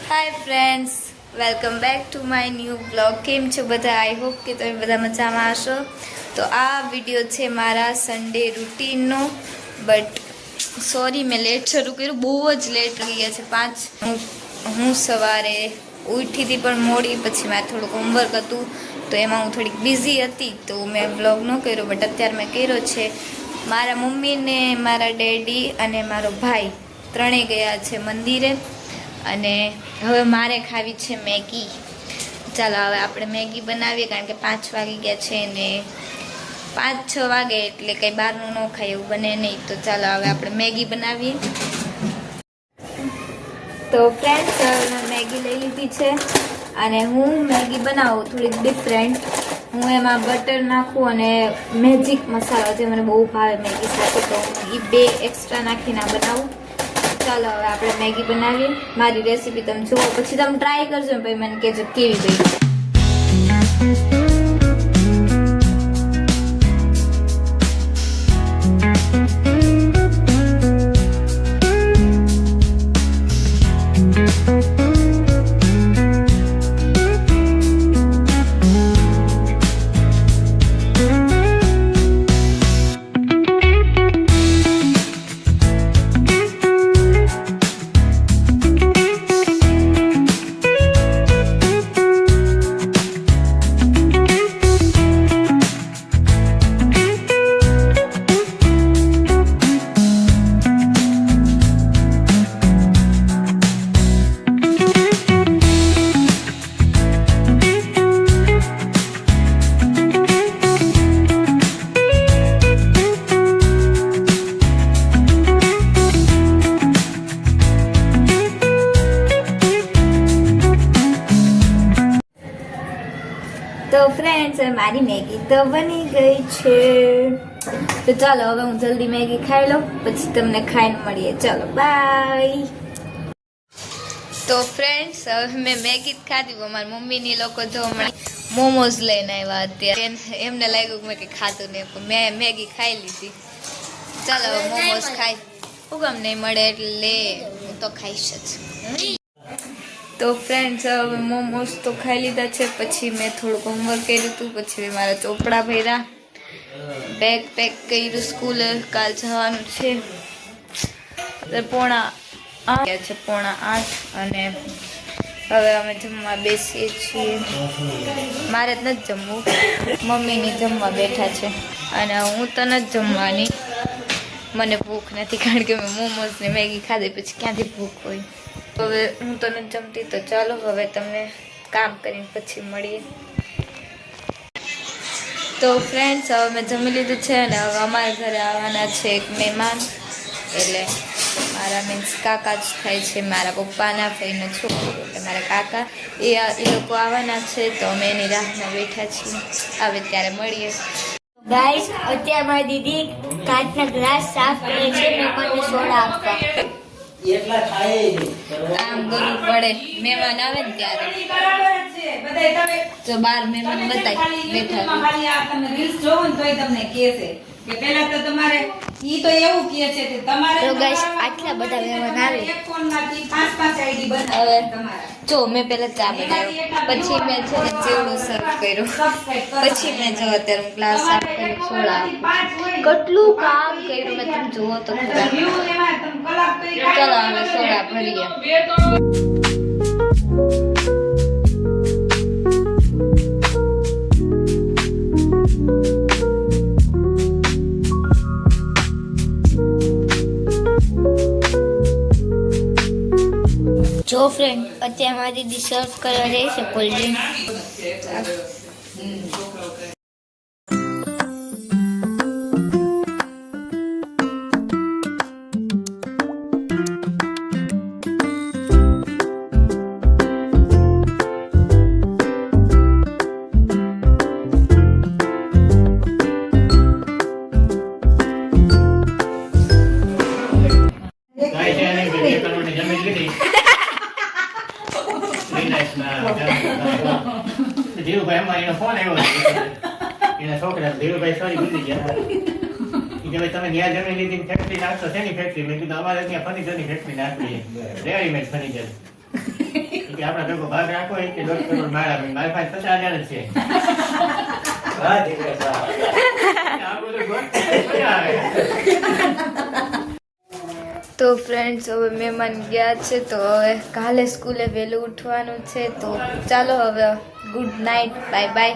Hi friends, welcome back to my new blog. કેમ છો બધા? આઈ હોપ કે તમે બધા મજામાં હશો. તો આ વિડીયો છે મારા સન્ડે રૂટીનનો. બટ સોરી, મેં લેટ શરૂ કર્યું, બહુ જ લેટ થઈ ગયા છે 5. હું સવારે ઉઠી હતી પણ મોડી, પછી મારે થોડુંક હોમવર્ક હતું તો એમાં હું થોડીક બિઝી હતી તો મેં બ્લોગ ન કર્યો. બટ અત્યારે મેં કર્યો છે. મારા મમ્મીને, મારા ડેડી અને મારો ભાઈ ત્રણેય ગયા છે મંદિરે અને હવે મારે ખાવી છે મેગી. ચાલો હવે આપણે મેગી બનાવીએ, કારણ કે 5 વાગી ગયા છે ને 5-6 વાગે એટલે કંઈ બહારનું ન ખાય એવું બને નહીં. તો ચાલો હવે આપણે મેગી બનાવીએ. તો ફ્રેન્ડ્સ, મેં મેગી લઈ લીધી છે અને હું મેગી બનાવું થોડીક ડિફરન્ટ. હું એમાં બટર નાખું અને મેજિક મસાલો જે મને બહુ ભાવે મેગી સાથે, તો હું એ 2 એક્સ્ટ્રા નાખીને બનાવું. ચાલો હવે આપણે મેગી બનાવીએ. મારી રેસીપી તમે જુઓ, પછી તમે ટ્રાય કરજો પછી મને કહેજો કેવી બની. તો ફ્રેન્ડ્સ, મારી મેગી તો બની ગઈ છે. તો ચાલો હવે હું જલ્દી મેગી ખાઈ લઉં, પછી તમને ખાઈને મળીએ. ચાલો બાય. તો ફ્રેન્ડ્સ, હવે મેં મેગી જ ખાધી. અમારી મમ્મીની લોકો જો હમણાં મોમોઝ લઈને આવ્યા અત્યારે. એમને લાગ્યું કે મેં કંઈ ખાતું નહીં, પણ મેં મેગી ખાઈ લીધી. ચાલો હવે મોમોઝ ખાઈ. હુકમ નહીં મળે એટલે હું તો ખાઈશ જ. તો ફ્રેન્ડ્સ, હવે મોમોઝ તો ખાઈ લીધા છે. પછી મેં થોડુંક હોમવર્ક કર્યું હતું, પછી મેં મારા ચોપડા ભર્યા, બેગ પેક કર્યું, સ્કૂલે કાલ જવાનું છે. પોણા 8 અને હવે અમે જમવા બેસીએ છીએ. મારે જ નથી જમવું, મમ્મીની જમવા બેઠા છે અને હું તો નથી જમવાની. મને ભૂખ નથી, કારણ કે મેં મોમોઝ ને મેગી ખાધી, પછી ક્યાંથી ભૂખ હોય. હવે હું તો નથી જમતી. તો ચાલો હવે તમને કામ કરીને પછી મળીએ. તો ફ્રેન્ડ્સ, હવે મેં જમી લીધું છે અને હવે અમારા ઘરે આવવાના છે એક મહેમાન. એટલે મારા મીન્સ કાકા જ થાય છે, મારા પપ્પાના ભાઈનો છોકરો, એટલે મારા કાકા એ લોકો આવવાના છે. તો અમે એની રાહમાં બેઠા છીએ, આવે ત્યારે મળીએ. ગાઈસ, અત્યારે મારી દીદી કાચના ગ્લાસ સાફ કરે છે મહેમાનને સોડા આપવા. કામ કરવું પડે, મહેમાન આવે ને ત્યારે. તો બાર મહેમાન બતાય બેઠા. તમે રીલ્સ જોવો ને તોય તમને કહેશે કે પહેલા તો તમારે ઈ તો એવું કહે છે કે તમારે તો ગાઈસ, આટલા બધા મહેમાન આવે. એક ફોનમાંથી 5 આઈડી બનાવે તમારા. જો મેં પેલા ચા બનાવ્યો, પછી મેં છે ને ચેવડો સર્વ કર્યો, પછી મેં જો અત્યારે હું ગ્લાસ સાફ કર્યો, સોડા કેટલું કામ કર્યું મેં, તમે જુઓ તો ખરા. વ્યૂ એમાં તમે કલાક તો ચાલો હવે સોડા ભરીએ. જો ફ્રેન્ડ, અત્યારે મારી દીદી સર્વ કરવા રહી છે કોલ્ડ ડ્રિંક. ધીરુભાઈ અમારી એનો ફોન આવ્યો એના છોકરા ધીરુભાઈ સોરી ભૂલી ગયા કે ભાઈ તમે ન્યા જમીન લીધી ફેક્ટરી નાખશો શેની ફેક્ટરી? મેં કીધું અમારે ત્યાં ફર્નિચરની ફેક્ટરી નાખવી, રેડીમેડ ફર્નિચર. કે આપણા ભેગો ભાગ રાખો એ કે 1.5 કરોડ મારા મારી પાસે 50,000 જ છે આ બધું ગોળ આવે. તો ફ્રેન્ડ્સ હવે મહેમાન ગયા છે તો હવે કાલે સ્કૂલે વહેલું ઉઠવાનું છે તો ચાલો હવે ગુડ નાઇટ બાય બાય.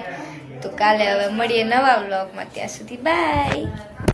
તો કાલે હવે મળીએ નવા વ્લોગમાં, ત્યાં સુધી બાય.